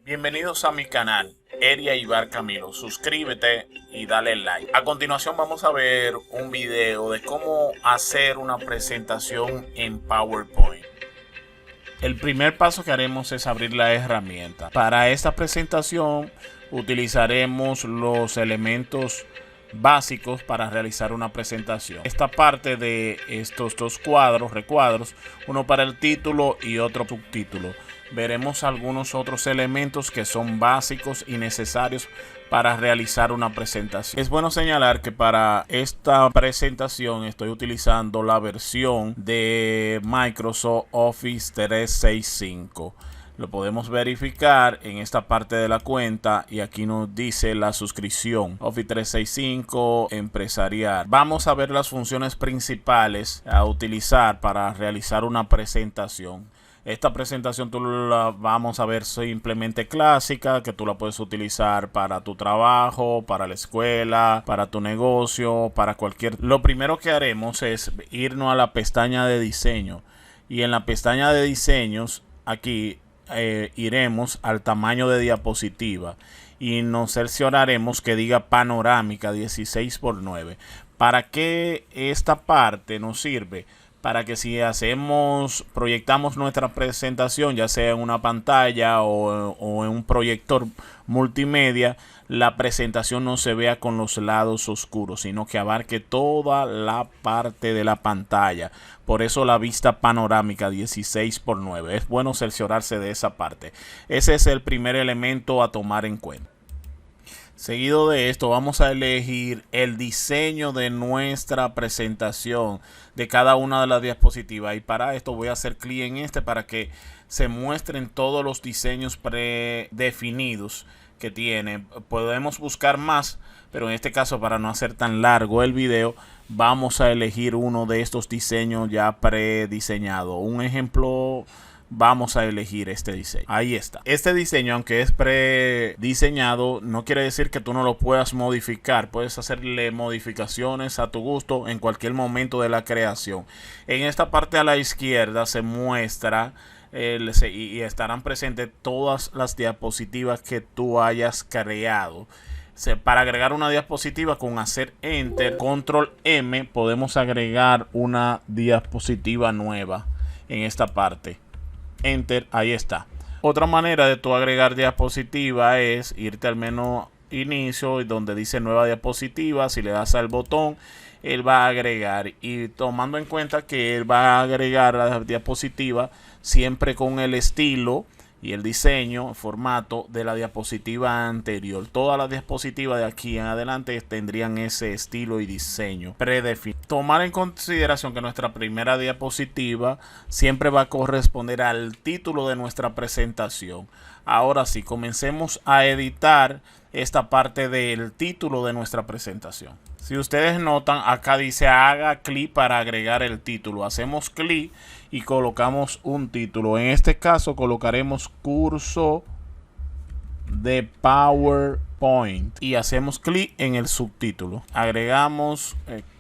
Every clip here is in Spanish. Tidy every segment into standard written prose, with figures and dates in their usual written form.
Bienvenidos a mi canal, Eria Ibar Camilo. Suscríbete y dale like. A continuación vamos a ver un video de cómo hacer una presentación en PowerPoint. El primer paso que haremos es abrir la herramienta. Para esta presentación utilizaremos los elementos básicos para realizar una presentación. Esta parte de estos dos recuadros, uno para el título y otro subtítulo. Veremos algunos otros elementos que son básicos y necesarios para realizar una presentación. Es bueno señalar que para esta presentación estoy utilizando la versión de Microsoft Office 365. Lo podemos verificar en esta parte de la cuenta y aquí nos dice la suscripción Office 365 empresarial. Vamos a ver las funciones principales a utilizar para realizar una presentación. Esta presentación tú la vamos a ver simplemente clásica, que tú la puedes utilizar para tu trabajo, para la escuela, para tu negocio, para cualquier. Lo primero que haremos es irnos a la pestaña de diseño y en la pestaña de diseños aquí iremos al tamaño de diapositiva y nos seleccionaremos que diga panorámica 16:9. ¿Para qué esta parte nos sirve? Para que si proyectamos nuestra presentación, ya sea en una pantalla o en un proyector multimedia, la presentación no se vea con los lados oscuros, sino que abarque toda la parte de la pantalla. Por eso la vista panorámica 16:9. Es bueno cerciorarse de esa parte. Ese es el primer elemento a tomar en cuenta. Seguido de esto vamos a elegir el diseño de nuestra presentación de cada una de las diapositivas y para esto voy a hacer clic en este para que se muestren todos los diseños predefinidos que tiene. Podemos buscar más, pero en este caso, para no hacer tan largo el video, vamos a elegir uno de estos diseños ya prediseñado. Un ejemplo, vamos a elegir este diseño. Ahí está. Este diseño, aunque es prediseñado, no quiere decir que tú no lo puedas modificar. Puedes hacerle modificaciones a tu gusto en cualquier momento de la creación. En esta parte a la izquierda se muestra y estarán presentes todas las diapositivas que tú hayas creado. Para agregar una diapositiva, con hacer Enter, Control M, podemos agregar una diapositiva nueva en esta parte. Enter, ahí está. Otra manera de tú agregar diapositiva es irte al menú inicio y donde dice nueva diapositiva. Si le das al botón, él va a agregar, y tomando en cuenta que él va a agregar la diapositiva siempre con el estilo y el diseño, formato de la diapositiva anterior. Todas las diapositivas de aquí en adelante tendrían ese estilo y diseño predefinido. Tomar en consideración que nuestra primera diapositiva siempre va a corresponder al título de nuestra presentación. Ahora sí, comencemos a editar esta parte del título de nuestra presentación. Si ustedes notan, acá dice haga clic para agregar el título. Hacemos clic y colocamos un título. En este caso colocaremos curso de PowerPoint y hacemos clic en el subtítulo. Agregamos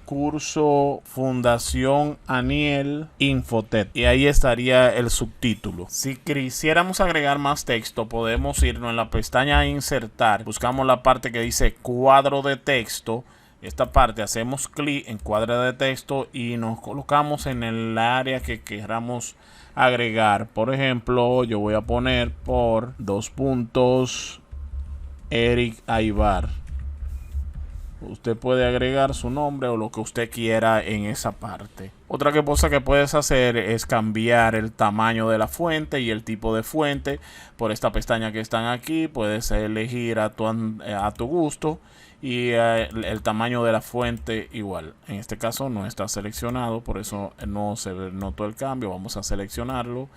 curso Fundación Aniel Infotech y ahí estaría el subtítulo. Si quisiéramos agregar más texto, podemos irnos en la pestaña insertar, buscamos la parte que dice cuadro de texto. Esta parte hacemos clic en cuadro de texto y nos colocamos en el área que queramos agregar. Por ejemplo, yo voy a poner por Eric Aybar. Usted puede agregar su nombre o lo que usted quiera en esa parte. Otra cosa que puedes hacer es cambiar el tamaño de la fuente y el tipo de fuente. Por esta pestaña que están aquí, puedes elegir a tu gusto y el tamaño de la fuente igual. En este caso no está seleccionado, por eso no se notó el cambio. Vamos a seleccionarlo,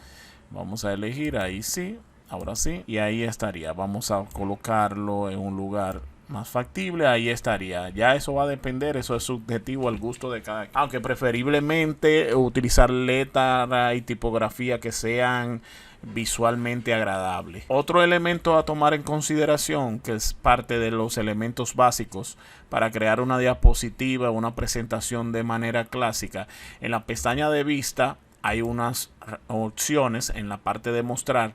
vamos a elegir, ahí sí, ahora sí, y ahí estaría. Vamos a colocarlo en un lugar más factible, ahí estaría. Ya eso va a depender, eso es subjetivo al gusto de cada quien. Aunque preferiblemente utilizar letra y tipografía que sean visualmente agradables. Otro elemento a tomar en consideración, que es parte de los elementos básicos para crear una diapositiva, una presentación de manera clásica. En la pestaña de vista hay unas opciones en la parte de mostrar,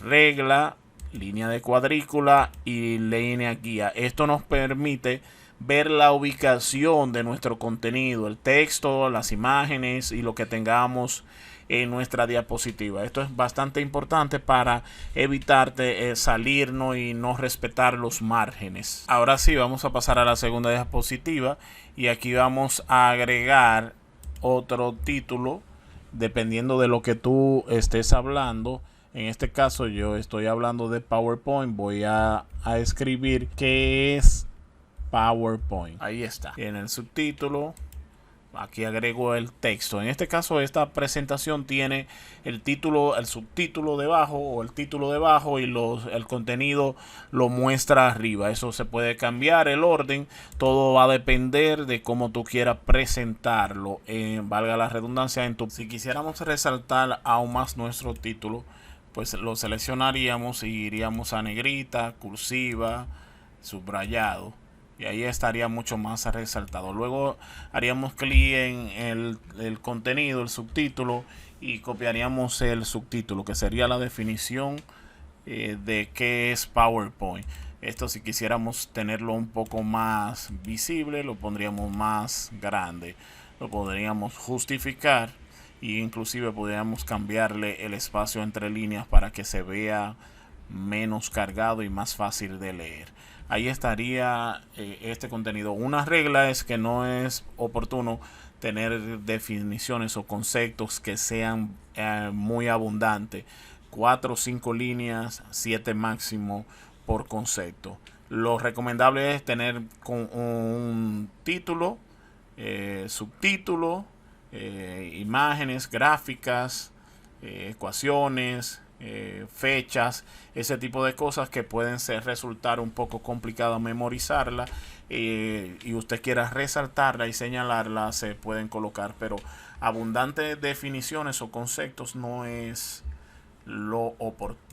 regla, línea de cuadrícula y línea guía. Esto nos permite ver la ubicación de nuestro contenido, el texto, las imágenes y lo que tengamos en nuestra diapositiva. Esto es bastante importante para evitar salirnos y no respetar los márgenes. Ahora sí, vamos a pasar a la segunda diapositiva y aquí vamos a agregar otro título dependiendo de lo que tú estés hablando. En este caso yo estoy hablando de PowerPoint. Voy a escribir qué es PowerPoint. Ahí está. En el subtítulo aquí agrego el texto. En este caso esta presentación tiene el título, el subtítulo debajo o el título debajo y el contenido lo muestra arriba. Eso se puede cambiar el orden. Todo va a depender de cómo tú quieras presentarlo. Valga la redundancia. Si quisiéramos resaltar aún más nuestro título, pues lo seleccionaríamos y iríamos a negrita, cursiva, subrayado. Y ahí estaría mucho más resaltado. Luego haríamos clic en el contenido, el subtítulo, y copiaríamos el subtítulo, que sería la definición de qué es PowerPoint. Esto, si quisiéramos tenerlo un poco más visible, lo pondríamos más grande. Lo podríamos justificar e inclusive podríamos cambiarle el espacio entre líneas para que se vea menos cargado y más fácil de leer. Ahí estaría este contenido. Una regla es que no es oportuno tener definiciones o conceptos que sean muy abundantes. 4 o 5 líneas, 7 máximo por concepto. Lo recomendable es tener con un título, subtítulo, imágenes, gráficas, ecuaciones, fechas, ese tipo de cosas que pueden resultar un poco complicado memorizarla, y usted quiera resaltarla y señalarla, se pueden colocar, pero abundantes definiciones o conceptos no es lo oportuno.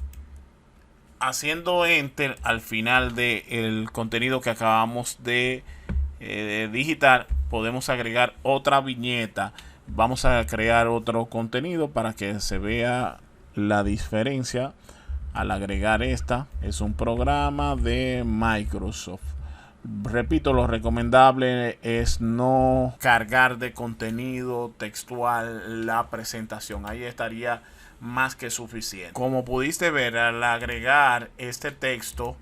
Haciendo enter al final del contenido que acabamos de digitar, podemos agregar otra viñeta. Vamos a crear otro contenido para que se vea la diferencia. Al agregar esta, es un programa de Microsoft. Repito, lo recomendable es no cargar de contenido textual la presentación. Ahí estaría más que suficiente. Como pudiste ver, al agregar este texto,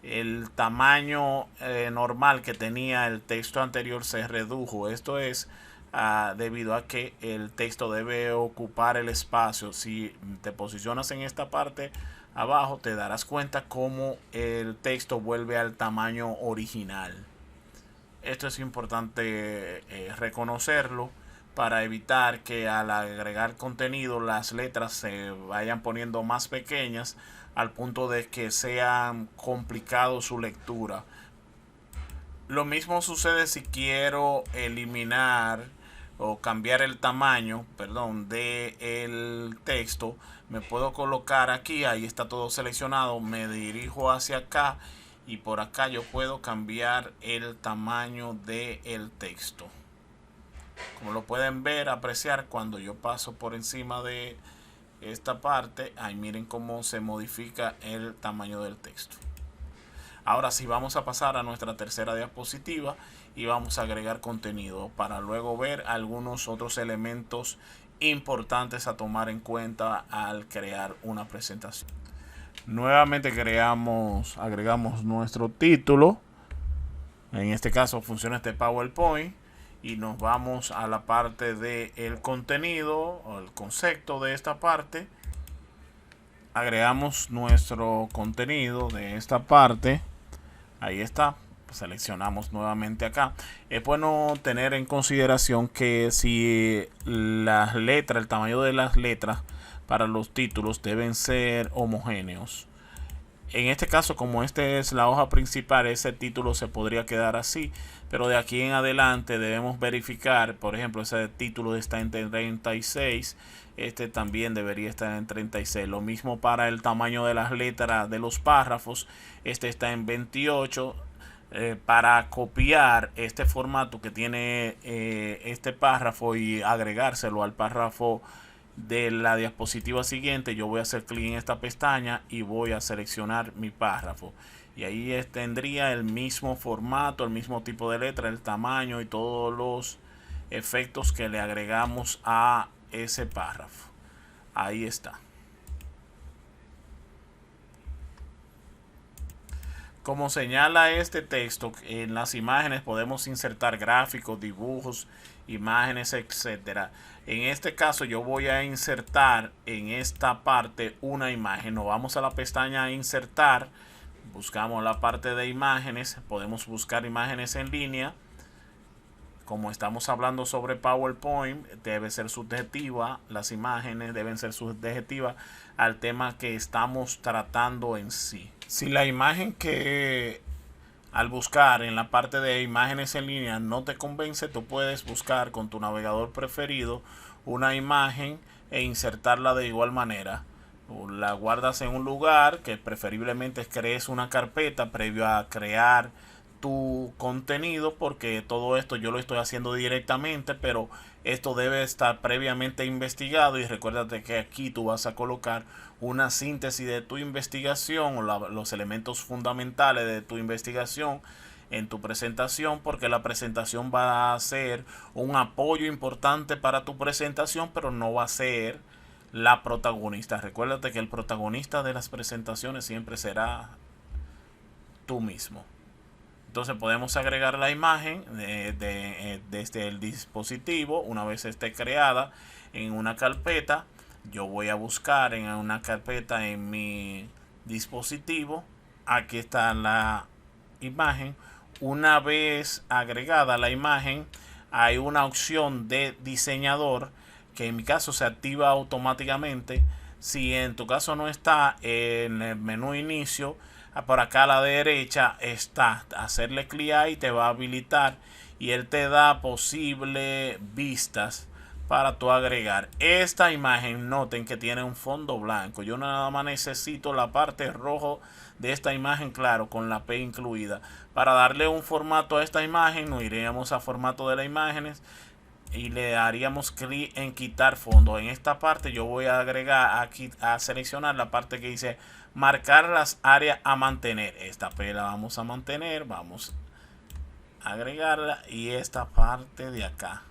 el tamaño normal que tenía el texto anterior se redujo. Esto es debido a que el texto debe ocupar el espacio. Si te posicionas en esta parte abajo, te darás cuenta cómo el texto vuelve al tamaño original. Esto es importante reconocerlo para evitar que al agregar contenido las letras se vayan poniendo más pequeñas al punto de que sea complicado su lectura. Lo mismo sucede si quiero eliminar o cambiar el tamaño, de el texto. Me puedo colocar aquí, ahí está todo seleccionado, me dirijo hacia acá y por acá yo puedo cambiar el tamaño del texto. Como lo pueden ver, apreciar, cuando yo paso por encima de esta parte, ahí miren cómo se modifica el tamaño del texto. Ahora sí, vamos a pasar a nuestra tercera diapositiva y vamos a agregar contenido para luego ver algunos otros elementos importantes a tomar en cuenta al crear una presentación. Nuevamente agregamos nuestro título, en este caso funciones de PowerPoint, y nos vamos a la parte del contenido o el concepto de esta parte. Agregamos nuestro contenido de esta parte. Ahí está, seleccionamos nuevamente acá. Es bueno tener en consideración que si las letras, el tamaño de las letras para los títulos deben ser homogéneos. En este caso, como esta es la hoja principal, ese título se podría quedar así, pero de aquí en adelante debemos verificar. Por ejemplo, ese título está en 36, este también debería estar en 36. Lo mismo para el tamaño de las letras de los párrafos, este está en 28. Para copiar este formato que tiene este párrafo y agregárselo al párrafo de la diapositiva siguiente, yo voy a hacer clic en esta pestaña y voy a seleccionar mi párrafo. Y ahí tendría el mismo formato, el mismo tipo de letra, el tamaño y todos los efectos que le agregamos a ese párrafo. Ahí está. Como señala este texto, en las imágenes podemos insertar gráficos, dibujos, imágenes, etcétera. En este caso yo voy a insertar en esta parte una imagen. Nos vamos a la pestaña insertar, buscamos la parte de imágenes, podemos buscar imágenes en línea. Como estamos hablando sobre PowerPoint, debe ser subjetiva, las imágenes deben ser subjetivas al tema que estamos tratando en sí. Si la imagen que al buscar en la parte de imágenes en línea no te convence, tú puedes buscar con tu navegador preferido una imagen e insertarla de igual manera. La guardas en un lugar que preferiblemente crees una carpeta previo a crear tu contenido, porque todo esto yo lo estoy haciendo directamente, pero esto debe estar previamente investigado. Y recuérdate que aquí tú vas a colocar una síntesis de tu investigación o los elementos fundamentales de tu investigación en tu presentación, porque la presentación va a ser un apoyo importante para tu presentación, pero no va a ser la protagonista. Recuérdate que el protagonista de las presentaciones siempre será tú mismo. Entonces podemos agregar la imagen desde el dispositivo. Una vez esté creada en una carpeta, yo voy a buscar en una carpeta en mi dispositivo. Aquí está la imagen. Una vez agregada la imagen, hay una opción de diseñador que en mi caso se activa automáticamente. Si en tu caso no está, en el menú inicio, por acá a la derecha está hacerle clic ahí, te va a habilitar y él te da posibles vistas para tu agregar. Esta imagen, noten que tiene un fondo blanco. Yo nada más necesito la parte roja de esta imagen, claro, con la P incluida. Para darle un formato a esta imagen, nos iríamos a formato de las imágenes y le haríamos clic en quitar fondo. En esta parte yo voy a agregar aquí, a seleccionar la parte que dice marcar las áreas a mantener. Esta P la vamos a mantener, vamos a agregarla, y esta parte de acá,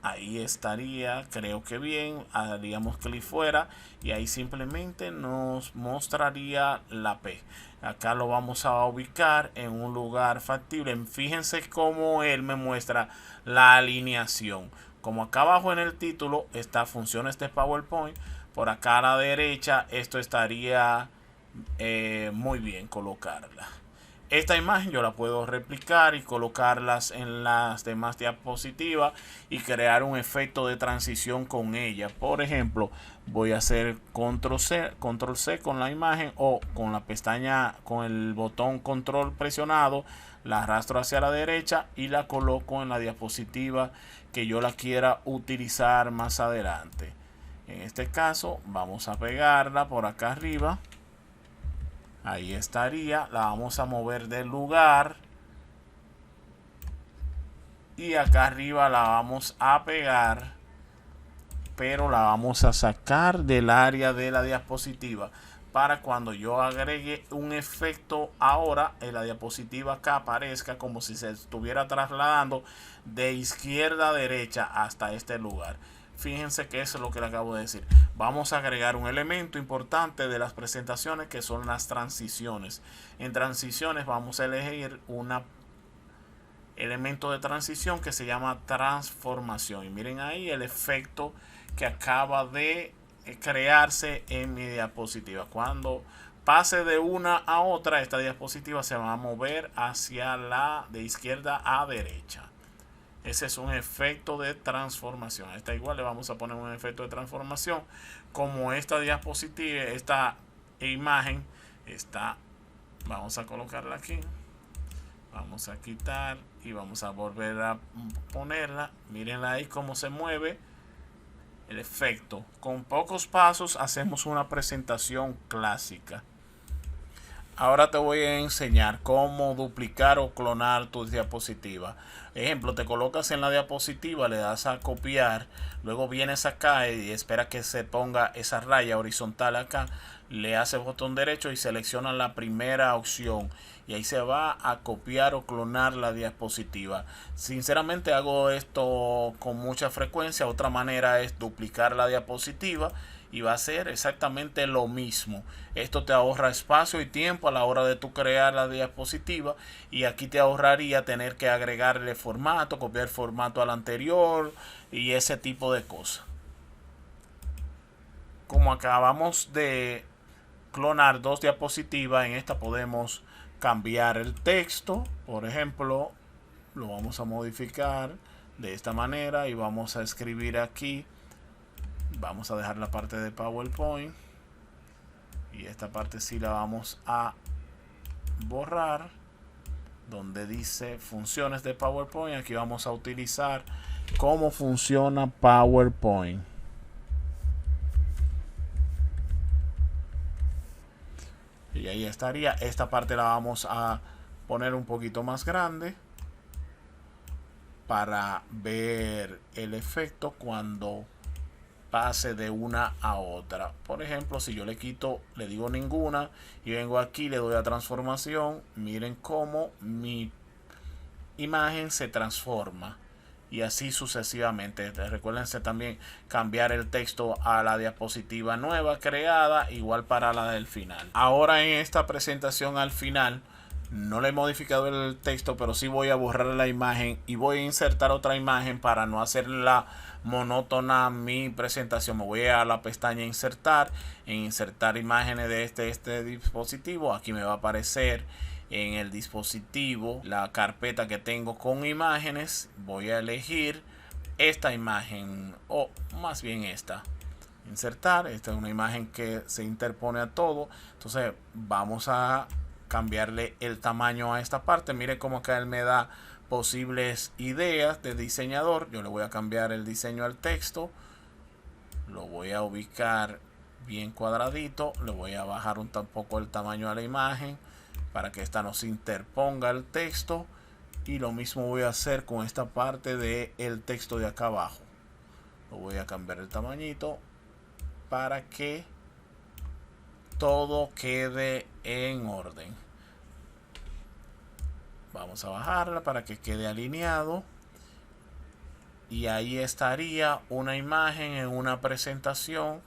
ahí estaría, creo que bien. Haríamos clic fuera y ahí simplemente nos mostraría la P. Acá lo vamos a ubicar en un lugar factible. Fíjense cómo él me muestra la alineación. Como acá abajo en el título está funciones de PowerPoint, por acá a la derecha esto estaría muy bien colocarla. Esta imagen yo la puedo replicar y colocarlas en las demás diapositivas y crear un efecto de transición con ella. Por ejemplo, voy a hacer control C con la imagen, o con la pestaña, con el botón control presionado, la arrastro hacia la derecha y la coloco en la diapositiva que yo la quiera utilizar más adelante. En este caso vamos a pegarla por acá arriba. Ahí estaría, la vamos a mover del lugar y acá arriba la vamos a pegar, pero la vamos a sacar del área de la diapositiva para cuando yo agregue un efecto ahora en la diapositiva acá aparezca como si se estuviera trasladando de izquierda a derecha hasta este lugar. Fíjense que eso es lo que le acabo de decir. Vamos a agregar un elemento importante de las presentaciones, que son las transiciones. En transiciones vamos a elegir un elemento de transición que se llama transformación. Y miren ahí el efecto que acaba de crearse en mi diapositiva. Cuando pase de una a otra, esta diapositiva se va a mover hacia la de izquierda a derecha. Ese es un efecto de transformación. A esta igual le vamos a poner un efecto de transformación. Como esta diapositiva, esta imagen está, vamos a colocarla aquí. Vamos a quitar y vamos a volver a ponerla. Mírenla ahí cómo se mueve el efecto. Con pocos pasos hacemos una presentación clásica. Ahora te voy a enseñar cómo duplicar o clonar tu diapositiva. Ejemplo, te colocas en la diapositiva, le das a copiar, luego vienes acá y espera que se ponga esa raya horizontal acá, le haces botón derecho y selecciona la primera opción y ahí se va a copiar o clonar la diapositiva. Sinceramente hago esto con mucha frecuencia. Otra manera es duplicar la diapositiva y va a ser exactamente lo mismo. Esto te ahorra espacio y tiempo a la hora de tu crear la diapositiva, y aquí te ahorraría tener que agregarle formato, copiar formato al anterior y ese tipo de cosas. Como acabamos de clonar dos diapositivas, en esta podemos cambiar el texto. Por ejemplo, lo vamos a modificar de esta manera y vamos a escribir aquí. Vamos a dejar la parte de PowerPoint y esta parte sí la vamos a borrar, donde dice funciones de PowerPoint. Aquí vamos a utilizar cómo funciona PowerPoint. Y ahí estaría. Esta parte la vamos a poner un poquito más grande para ver el efecto cuando pase de una a otra. Por ejemplo, si yo le quito, le digo ninguna y vengo aquí, le doy a transformación, miren cómo mi imagen se transforma y así sucesivamente. Recuérdense también cambiar el texto a la diapositiva nueva creada, igual para la del final. Ahora en esta presentación al final no le he modificado el texto, pero sí voy a borrar la imagen y voy a insertar otra imagen para no hacerla monótona mi presentación. Me voy a la pestaña insertar, en insertar imágenes de este dispositivo. Aquí me va a aparecer en el dispositivo la carpeta que tengo con imágenes. Voy a elegir esta imagen, o más bien esta, insertar. Esta es una imagen que se interpone a todo, entonces vamos a cambiarle el tamaño a esta parte. Mire cómo acá él me da posibles ideas de diseñador. Yo le voy a cambiar el diseño al texto, lo voy a ubicar bien cuadradito, le voy a bajar un poco el tamaño a la imagen para que esta no se interponga el texto, y lo mismo voy a hacer con esta parte del texto de acá abajo. Lo voy a cambiar el tamañito para que todo quede en orden. Vamos a bajarla para que quede alineado y ahí estaría una imagen en una presentación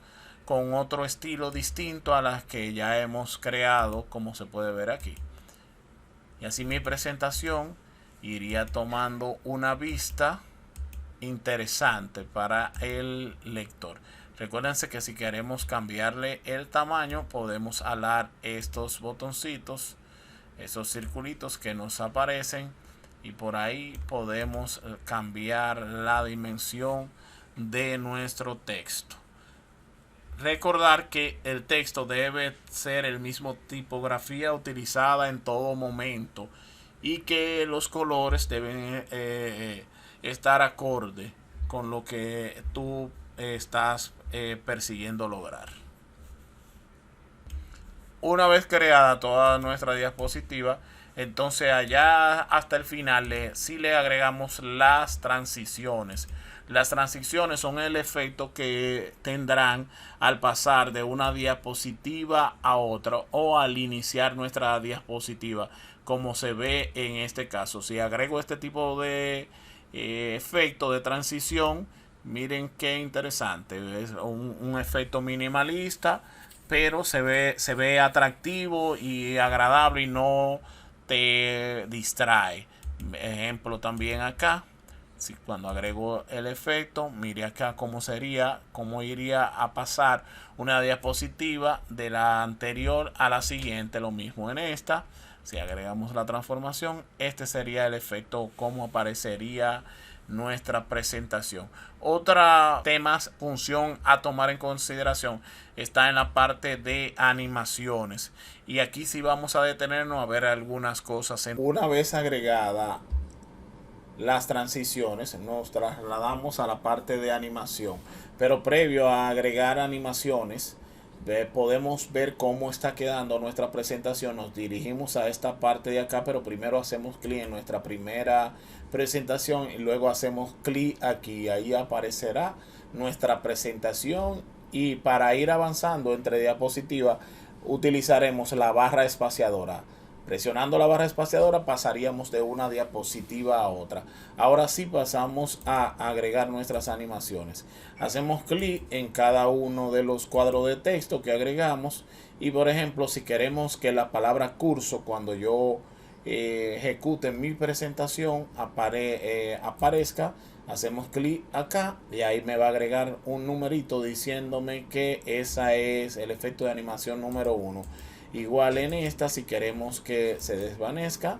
con otro estilo distinto a las que ya hemos creado, como se puede ver aquí. Y así mi presentación iría tomando una vista interesante para el lector. Recuérdense que si queremos cambiarle el tamaño, podemos alar estos botoncitos, esos circulitos que nos aparecen, y por ahí podemos cambiar la dimensión de nuestro texto. Recordar que el texto debe ser el mismo tipografía utilizada en todo momento y que los colores deben estar acorde con lo que tú estás persiguiendo lograr. Una vez creada toda nuestra diapositiva, entonces allá hasta el final sí le agregamos las transiciones. Las transiciones son el efecto que tendrán al pasar de una diapositiva a otra o al iniciar nuestra diapositiva, como se ve en este caso. Si agrego este tipo de efecto de transición, miren qué interesante. Es un efecto minimalista, pero se ve atractivo y agradable y no te distrae. Ejemplo también acá. Si cuando agrego el efecto, mire acá cómo sería, cómo iría a pasar una diapositiva de la anterior a la siguiente. Lo mismo en esta. Si agregamos la transformación, este sería el efecto, cómo aparecería nuestra presentación. Otra temas, función a tomar en consideración está en la parte de animaciones, y aquí sí vamos a detenernos a ver algunas cosas. Una vez agregada las transiciones, nos trasladamos a la parte de animación, pero previo a agregar animaciones Podemos ver cómo está quedando nuestra presentación. Nos dirigimos a esta parte de acá, pero primero hacemos clic en nuestra primera presentación y luego hacemos clic aquí. Ahí aparecerá nuestra presentación, y para ir avanzando entre diapositivas utilizaremos la barra espaciadora. Presionando la barra espaciadora pasaríamos de una diapositiva a otra. Ahora sí pasamos a agregar nuestras animaciones. Hacemos clic en cada uno de los cuadros de texto que agregamos, y por ejemplo si queremos que la palabra curso, cuando yo ejecute mi presentación, aparezca, hacemos clic acá y ahí me va a agregar un numerito diciéndome que esa es el efecto de animación número 1. Igual en esta, si queremos que se desvanezca,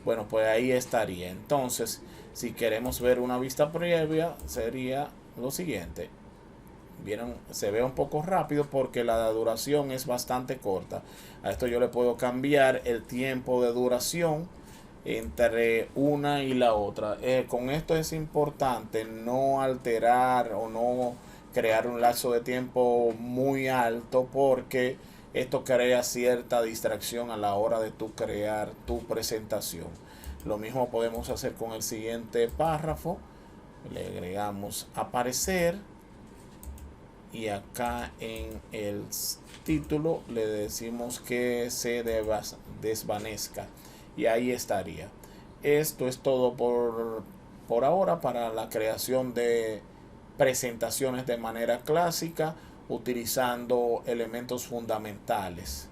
bueno, pues ahí estaría. Entonces, si queremos ver una vista previa, sería lo siguiente. Vieron, se ve un poco rápido porque la duración es bastante corta. A esto yo le puedo cambiar el tiempo de duración entre una y la otra. Con esto es importante no alterar o no crear un lapso de tiempo muy alto, porque esto crea cierta distracción a la hora de tu crear tu presentación. Lo mismo podemos hacer con el siguiente párrafo. Le agregamos aparecer y acá en el título le decimos que se desvanezca y ahí estaría. Esto es todo por ahora para la creación de presentaciones de manera clásica utilizando elementos fundamentales.